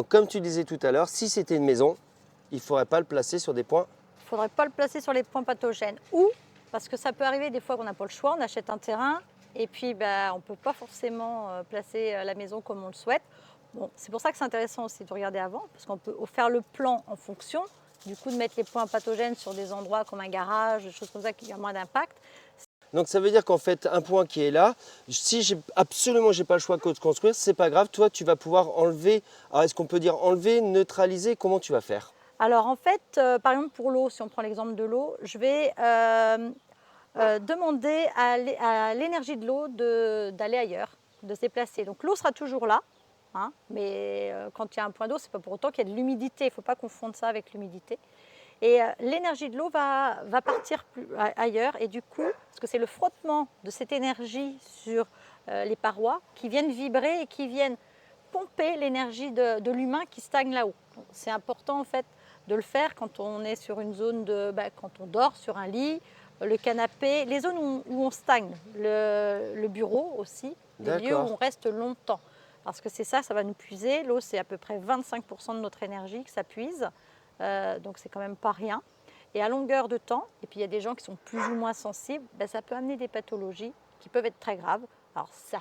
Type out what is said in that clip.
Donc, comme tu disais tout à l'heure, si c'était une maison, il ne faudrait pas le placer sur des points. Il ne faudrait pas le placer sur les points pathogènes. Ou, parce que ça peut arriver des fois qu'on n'a pas le choix, on achète un terrain et puis on ne peut pas forcément placer la maison comme on le souhaite. Bon, c'est pour ça que c'est intéressant aussi de regarder avant, parce qu'on peut faire le plan en fonction, du coup de mettre les points pathogènes sur des endroits comme un garage, des choses comme ça qui ont moins d'impact. Donc ça veut dire qu'en fait, un point qui est là, si j'ai absolument pas le choix de construire, c'est pas grave, toi tu vas pouvoir enlever, alors est-ce qu'on peut dire enlever, neutraliser, comment tu vas faire? Alors en fait, par exemple pour l'eau, si on prend l'exemple de l'eau, je vais demander à l'énergie de l'eau d'aller ailleurs, de se déplacer. Donc l'eau sera toujours là, hein, mais quand il y a un point d'eau, ce n'est pas pour autant qu'il y a de l'humidité, il ne faut pas confondre ça avec l'humidité. Et l'énergie de l'eau va partir ailleurs et du coup, parce que c'est le frottement de cette énergie sur les parois qui viennent vibrer et qui viennent pomper l'énergie de l'humain qui stagne là-haut. C'est important en fait de le faire quand on est sur une zone quand on dort sur un lit, le canapé, les zones où on stagne, le bureau aussi, les lieux où on reste longtemps. Parce que c'est ça, ça va nous puiser. L'eau, c'est à peu près 25% de notre énergie que ça puise. Donc c'est quand même pas rien. Et à longueur de temps, et puis il y a des gens qui sont plus ou moins sensibles, ça peut amener des pathologies qui peuvent être très graves. Alors ça